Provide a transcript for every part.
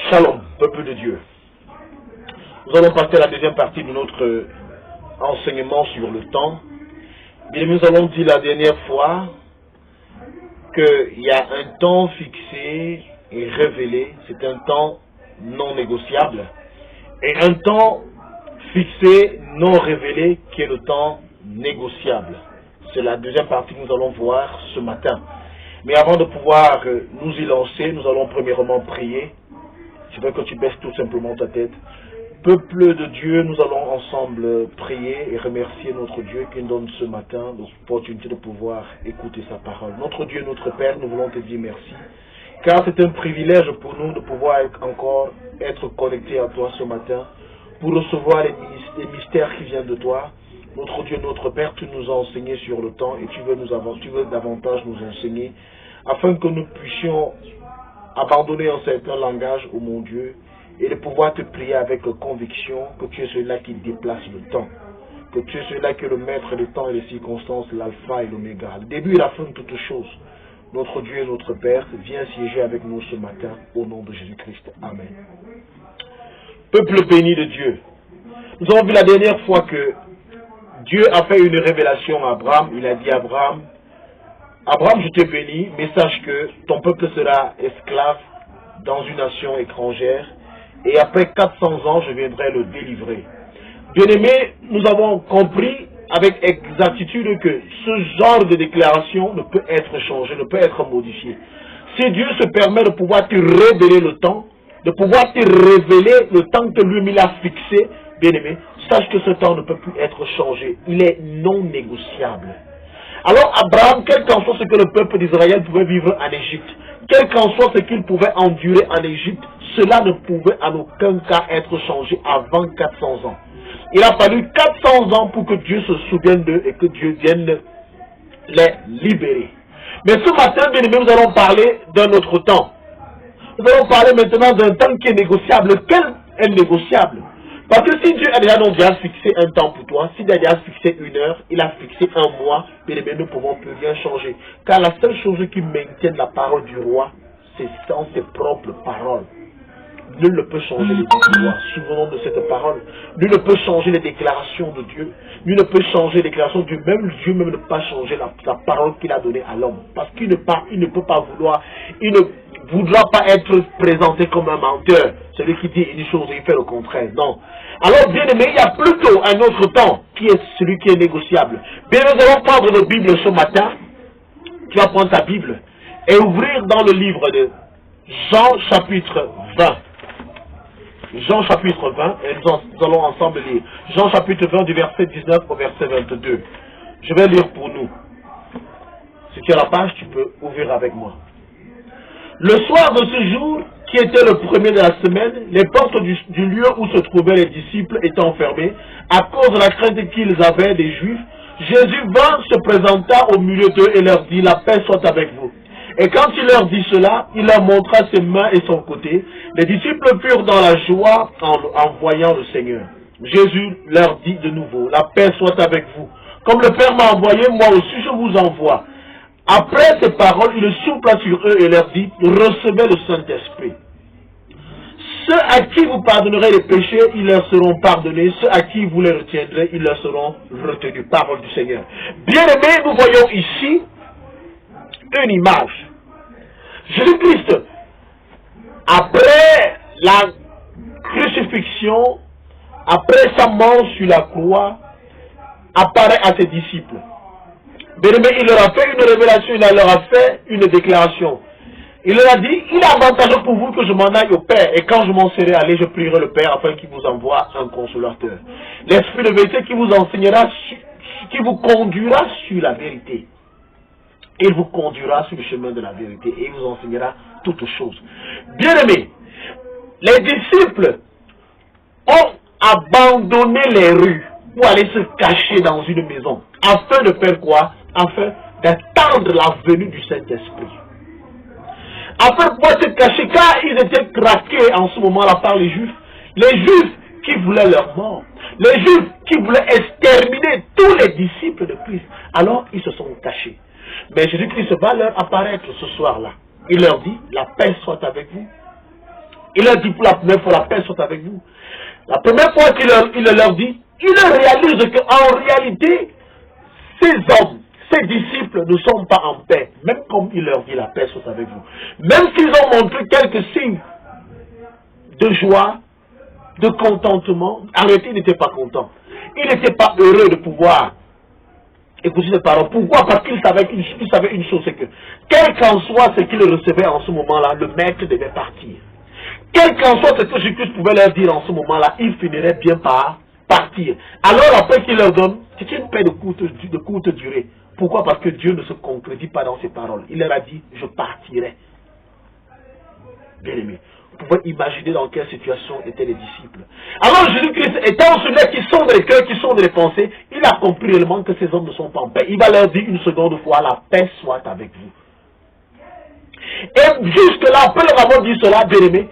Shalom, peuple de Dieu. Nous allons passer à la deuxième partie de notre enseignement sur le temps. Bien, nous avons dit la dernière fois qu'il y a un temps fixé et révélé, c'est un temps non négociable, et un temps fixé, non révélé, qui est le temps négociable. C'est la deuxième partie que nous allons voir ce matin. Mais avant de pouvoir nous y lancer, nous allons premièrement prier. Je veux que tu baisses tout simplement ta tête. Peuple de Dieu, nous allons ensemble prier et remercier notre Dieu qui nous donne ce matin l'opportunité de pouvoir écouter sa parole. Notre Dieu, notre Père, nous voulons te dire merci. Car c'est un privilège pour nous de pouvoir encore être connectés à toi ce matin pour recevoir les mystères qui viennent de toi. Notre Dieu, notre Père, tu nous as enseigné sur le temps et tu veux davantage nous enseigner afin que nous puissions abandonner un certain langage, ô mon Dieu, et de pouvoir te prier avec conviction que tu es celui-là qui déplace le temps, que tu es celui-là qui est le maître des temps et des circonstances, l'alpha et l'oméga, le début et la fin de toutes choses. Notre Dieu et notre Père, viens siéger avec nous ce matin, au nom de Jésus-Christ. Amen. Peuple béni de Dieu, nous avons vu la dernière fois que Dieu a fait une révélation à Abraham. Il a dit à Abraham, Abraham, je te bénis, mais sache que ton peuple sera esclave dans une nation étrangère, et après 400 ans, je viendrai le délivrer. Bien-aimés, nous avons compris avec exactitude que ce genre de déclaration ne peut être changé, ne peut être modifié. Si Dieu se permet de pouvoir te révéler le temps, de pouvoir te révéler le temps que lui-même a fixé, bien-aimé, sache que ce temps ne peut plus être changé. Il est non négociable. Alors Abraham, quel qu'en soit ce que le peuple d'Israël pouvait vivre en Égypte, quel qu'en soit ce qu'il pouvait endurer en Égypte, cela ne pouvait en aucun cas être changé avant 400 ans. Il a fallu 400 ans pour que Dieu se souvienne d'eux et que Dieu vienne les libérer. Mais ce matin, bien aimé, nous allons parler d'un autre temps. Nous allons parler maintenant d'un temps qui est négociable. Quel est négociable? Parce que si Dieu a déjà fixé un temps pour toi, s'il a déjà fixé une heure, il a fixé un mois, bien aimé, nous ne pouvons plus rien changer. Car la seule chose qui maintient la parole du roi, c'est sans ses propres paroles. Nul ne peut changer les histoires. Souvenons de cette parole. Nul ne peut changer les déclarations de Dieu. Nul ne peut changer les déclarations de Dieu. Même Dieu même ne peut pas changer la parole qu'il a donnée à l'homme. Parce qu'il ne peut pas vouloir, il ne voudra pas être présenté comme un menteur. Celui qui dit une chose et il fait le contraire. Non. Alors, bien aimé, il y a plutôt un autre temps qui est celui qui est négociable. Bien, nous allons prendre notre Bible ce matin. Tu vas prendre ta Bible et ouvrir dans le livre de Jean chapitre 20. Jean chapitre 20, et nous allons ensemble lire. Jean chapitre 20 du verset 19 au verset 22. Je vais lire pour nous. Si tu as la page, tu peux ouvrir avec moi. Le soir de ce jour, qui était le premier de la semaine, les portes du lieu où se trouvaient les disciples étant fermées, à cause de la crainte qu'ils avaient des Juifs, Jésus vint, se présenta au milieu d'eux et leur dit, la paix soit avec vous. Et quand il leur dit cela, il leur montra ses mains et son côté. Les disciples furent dans la joie en voyant le Seigneur. Jésus leur dit de nouveau, la paix soit avec vous. Comme le Père m'a envoyé, moi aussi je vous envoie. Après ces paroles, il souffla sur eux et leur dit, recevez le Saint-Esprit. Ceux à qui vous pardonnerez les péchés, ils leur seront pardonnés. Ceux à qui vous les retiendrez, ils leur seront retenus. Parole du Seigneur. Bien-aimés, nous voyons ici une image. Jésus-Christ, après la crucifixion, après sa mort sur la croix, apparaît à ses disciples. Bien-aimé, il leur a fait une révélation, il leur a fait une déclaration. Il leur a dit, il est avantageux pour vous que je m'en aille au Père, et quand je m'en serai allé, je prierai le Père afin qu'il vous envoie un consolateur. L'Esprit de vérité qui vous enseignera, qui vous conduira sur la vérité. Il vous conduira sur le chemin de la vérité et il vous enseignera toutes choses. Bien-aimés, les disciples ont abandonné les rues pour aller se cacher dans une maison. Afin de faire quoi? Afin d'attendre la venue du Saint-Esprit. Afin de pouvoir se cacher, car ils étaient craqués en ce moment-là par les Juifs. Les Juifs qui voulaient leur mort. Les Juifs qui voulaient exterminer tous les disciples de Christ. Alors ils se sont cachés. Mais Jésus-Christ va leur apparaître ce soir-là. Il leur dit, la paix soit avec vous. Il leur dit pour la première fois, la paix soit avec vous. La première fois qu'il leur dit, il réalise qu'en réalité, ces hommes, ces disciples ne sont pas en paix. Même comme il leur dit, la paix soit avec vous. Même s'ils ont montré quelques signes de joie, de contentement, en réalité, ils n'étaient pas contents. Ils n'étaient pas heureux de pouvoir écouter ces paroles. Pourquoi? Parce qu'ils savaient une chose, c'est que, quel qu'en soit ce qu'ils recevaient en ce moment-là, le maître devait partir. Quel qu'en soit ce que Jésus pouvait leur dire en ce moment-là, ils finiraient bien par partir. Alors la paix qu'il leur donne, c'est une paix de courte durée. Pourquoi? Parce que Dieu ne se concrétise pas dans ses paroles. Il leur a dit, je partirai. Bien aimé, vous pouvez imaginer dans quelle situation étaient les disciples. Alors Jésus-Christ, étant celui qui sonde les cœurs, qui sonde les pensées, il a compris réellement que ces hommes ne sont pas en paix. Il va leur dire une seconde fois, la paix soit avec vous. Et jusque là, après leur avoir dit cela, bien aimé,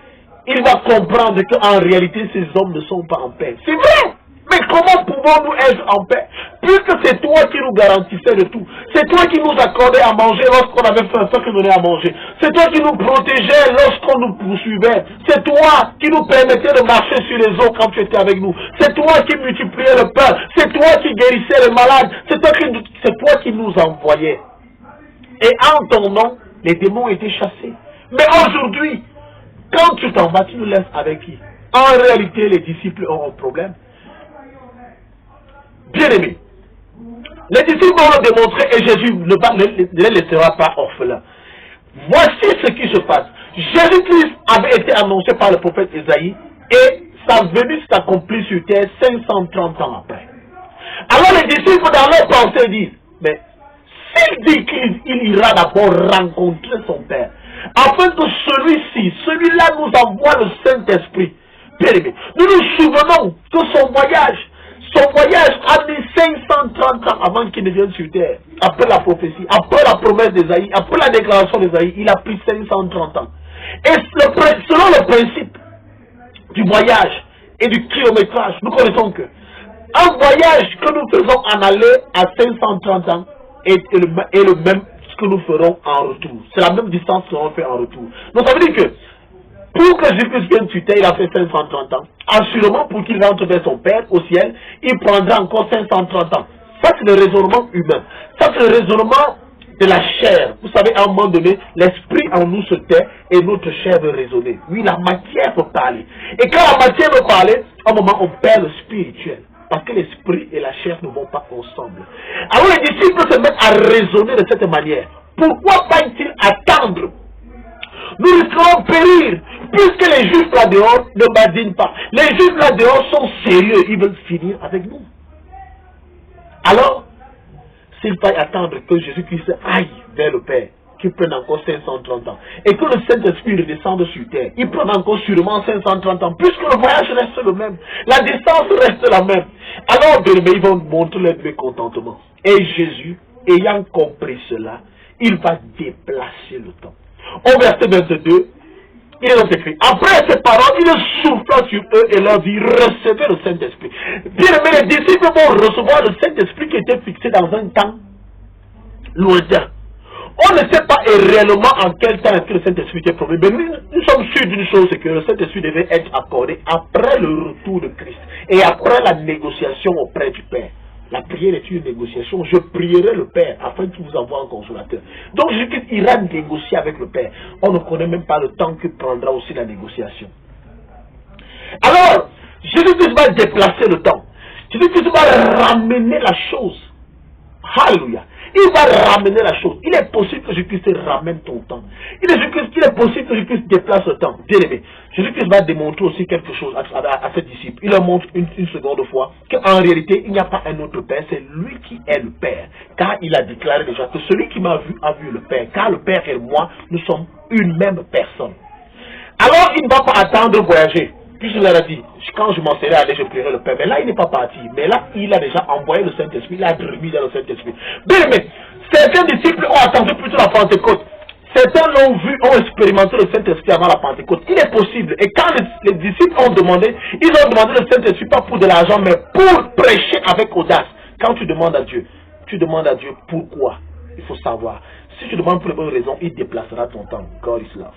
il va comprendre qu'en réalité, ces hommes ne sont pas en paix. C'est vrai! Mais comment pouvons-nous être en paix? Puisque c'est toi qui nous garantissais de tout. C'est toi qui nous accordais à manger lorsqu'on avait faim, toi qui nous donnais à manger. C'est toi qui nous protégeais lorsqu'on nous poursuivait. C'est toi qui nous permettais de marcher sur les eaux quand tu étais avec nous. C'est toi qui multipliais le pain. C'est toi qui guérissais les malades. C'est toi qui nous envoyais. Et en ton nom, les démons étaient chassés. Mais aujourd'hui, quand tu t'en vas, tu nous laisses avec qui? En réalité, les disciples ont un problème. Bien aimé, les disciples vont le démontrer et Jésus ne les laissera pas orphelins. Voici ce qui se passe. Jésus-Christ avait été annoncé par le prophète Isaïe et sa venue s'accomplit sur terre 530 ans après. Alors les disciples dans leur pensée disent, mais s'il dit qu'il ira d'abord rencontrer son Père, afin que celui-là nous envoie le Saint-Esprit. Bien aimé, nous nous souvenons que son voyage a mis 530 ans avant qu'il ne vienne sur terre. Après la prophétie, après la promesse d'Ésaïe, après la déclaration d'Ésaïe, il a pris 530 ans. Et selon le principe du voyage et du kilométrage, nous connaissons que un voyage que nous faisons en aller à 530 ans est le même que nous ferons en retour. C'est la même distance que l'on fait en retour. Donc ça veut dire que pour que Jésus vienne sur terre, il a fait 530 ans. Assurément, pour qu'il rentre vers son Père au ciel, il prendra encore 530 ans. Ça, c'est le raisonnement humain. Ça, c'est le raisonnement de la chair. Vous savez, à un moment donné, l'esprit en nous se tait et notre chair veut raisonner. Oui, la matière peut parler. Et quand la matière veut parler, à un moment, on perd le spirituel. Parce que l'esprit et la chair ne vont pas ensemble. Alors les disciples se mettent à raisonner de cette manière. Pourquoi pas-il attendre? Nous risquons de périr, puisque les juifs là-dehors ne badinent pas. Les juifs là-dehors sont sérieux, ils veulent finir avec nous. Alors, s'il faille attendre que Jésus-Christ aille vers le Père, qu'il prenne encore 530 ans, et que le Saint-Esprit redescende sur terre, il prend encore sûrement 530 ans, puisque le voyage reste le même, la distance reste la même. Alors, ils vont montrer leur mécontentement. Et Jésus, ayant compris cela, il va déplacer le temps. Au verset 22, il est donc écrit, après ces paroles, il souffla sur eux et leur dit, recevez le Saint-Esprit. Bien aimé, les disciples vont recevoir le Saint-Esprit qui était fixé dans un temps lointain. On ne sait pas réellement en quel temps est-ce que le Saint-Esprit était promis, mais nous sommes sûrs d'une chose, c'est que le Saint-Esprit devait être accordé après le retour de Christ et après la négociation auprès du Père. La prière est une négociation. Je prierai le Père afin qu'il vous envoie un consolateur. Donc Jésus ira négocier avec le Père. On ne connaît même pas le temps que prendra aussi la négociation. Alors, Jésus-Christ va déplacer le temps. Jésus-Christ va ramener la chose. Alléluia. Il va ramener la chose. Il est possible que Jésus-Christ ramène ton temps. Il est possible que Jésus-Christ déplace le temps. Bien aimé. Jésus-Christ va démontrer aussi quelque chose à ses disciples. Il leur montre une seconde fois qu'en réalité, il n'y a pas un autre Père. C'est lui qui est le Père. Car il a déclaré déjà que celui qui m'a vu a vu le Père. Car le Père et moi, nous sommes une même personne. Alors, il ne va pas attendre de voyager. Puisqu'il leur a dit, quand je m'en serai allé, je prierai le Père. Mais là, il n'est pas parti. Mais là, il a déjà envoyé le Saint-Esprit. Il a remis dans le Saint-Esprit. Bien, mais certains disciples ont attendu plutôt la Pentecôte. Certains l'ont vu, ont expérimenté le Saint-Esprit avant la Pentecôte. Il est possible. Et quand les disciples ont demandé, ils ont demandé le Saint-Esprit pas pour de l'argent, mais pour prêcher avec audace. Quand tu demandes à Dieu pourquoi. Il faut savoir. Si tu demandes pour les bonnes raisons, il déplacera ton temps. God is love.